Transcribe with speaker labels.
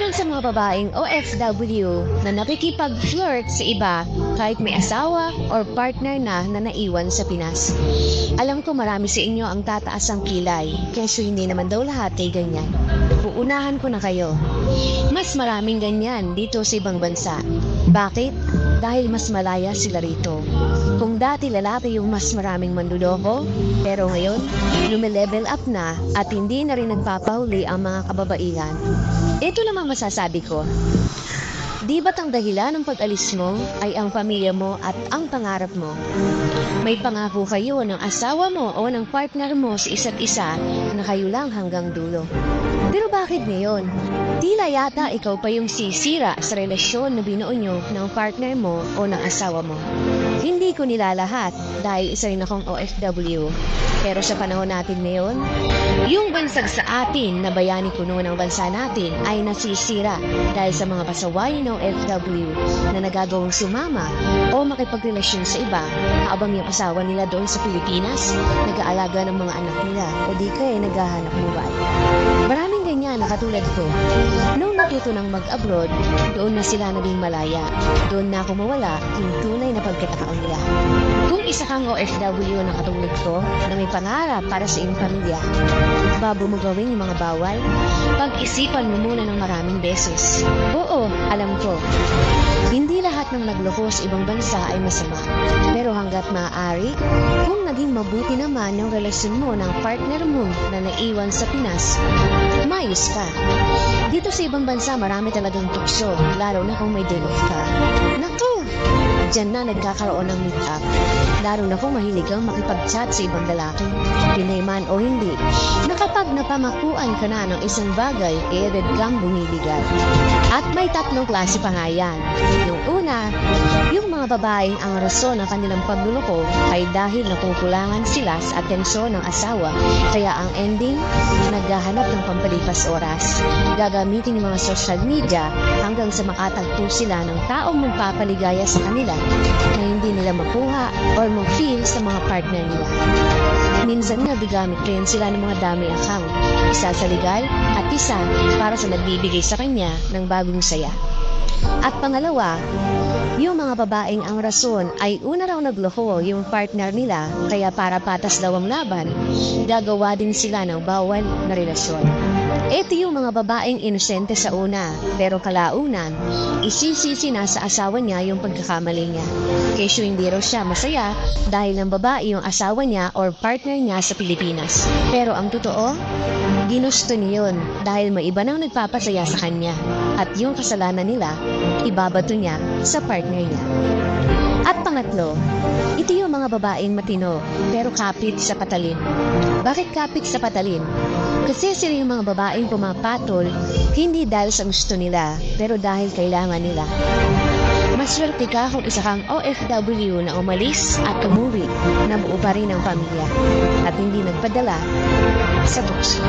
Speaker 1: Para sa mga babaeng OFW na nakikipag-flirt sa iba kahit may asawa or partner na naiwan sa Pinas. Alam ko marami sa inyo ang tataas ang kilay, keso hindi naman daw lahat ay ganyan. Uunahan ko na kayo. Mas maraming ganyan dito sa ibang bansa. Bakit? Dahil mas malaya sila rito. Kung dati lalaki yung mas maraming manluloko, pero ngayon, lumilevel up na at hindi na rin nagpapahuli ang mga kababaihan. Ito namang masasabi ko. Di ba't ang dahilan ng pag-alis mo ay ang pamilya mo at ang pangarap mo? May pangako kayo ng asawa mo o ng partner mo sa isa't isa na kayo lang hanggang dulo. Pero bakit ngayon? Tila yata ikaw pa yung sisira sa relasyon na binuo nyo ng partner mo o ng asawa mo. Hindi ko nilalahat dahil isa rin akong OFW. Pero sa panahon natin ngayon, yung bansag sa atin na bayani kuno ng bansa natin ay nasisira dahil sa mga pasaway ng OFW na nagagawang sumama o makipagrelasyon sa iba habang yung asawa nila doon sa Pilipinas, nag-aalaga ng mga anak nila o di kaya naghahanap buhay. Maraming ganyan na katulad ko. Nung natuto ng mag-abroad, doon na sila naging malaya. Doon na ako mawala yung tunay na pagkatao nila. Kung isa kang OFW na katulad ko na may pangarap para sa iyong pamilya, bago mo gawin yung mga bawal, pag-isipan mo muna ng maraming beses. Oo, alam ko. Hindi lahat ng nagloko sa ibang bansa ay masama. Pero hanggat maaari, kung naging mabuti naman yung relasyon mo ng partner mo na naiwan sa Pinas, mayos ka. Dito sa ibang bansa, marami talagang tukso, lalo na kung may day off ka. Naku! Diyan na nagkakaroon ng meet-up. Lalo na kung mahilig kang makipag-chat sa ibang lalaki, Pinay man o hindi, na kapag napamakuan ka na ng isang bagay, red kang bumibigay. At may tatlong klase pa nga yan. Yung una, yung mga babaeng ang rason ng kanilang pagluloko ay dahil nakukulangan sila sa atensyon ng asawa, kaya ang ending, naghahanap ng pampalipas oras. Gagamitin yung mga social media hanggang sa makatagpo sila ng taong magpapaligaya sa kanila na hindi nila makuha or mag-feel sa mga partner nila. Minsan nga bigamit rin sila ng mga dummy account, isa sa legal at isa para sa nagbibigay sa kanya ng bagong saya. At pangalawa, yung mga babaeng ang rason ay una raw nagloko yung partner nila, kaya para patas daw ang laban, gagawa din sila ng bawal na relasyon. Ito yung mga babaeng inosente sa una, pero kalaunan, isisisi na sa asawa niya yung pagkakamali niya. Kesyo hindi raw siya masaya dahil ng babae yung asawa niya or partner niya sa Pilipinas. Pero ang totoo, ginusto niya yun dahil may iba nang nagpapasaya sa kanya. At yung kasalanan nila, ibabato niya sa partner niya. At pangatlo, ito yung mga babaeng matino pero kapit sa patalin. Bakit kapit sa patalin? Kasi sila yung mga babaeng pumapatol hindi dahil sa gusto nila pero dahil kailangan nila. Maswerte ka kung isa kang OFW na umalis at umuwi na buo pa rin ang pamilya at hindi nagpadala sa tukso.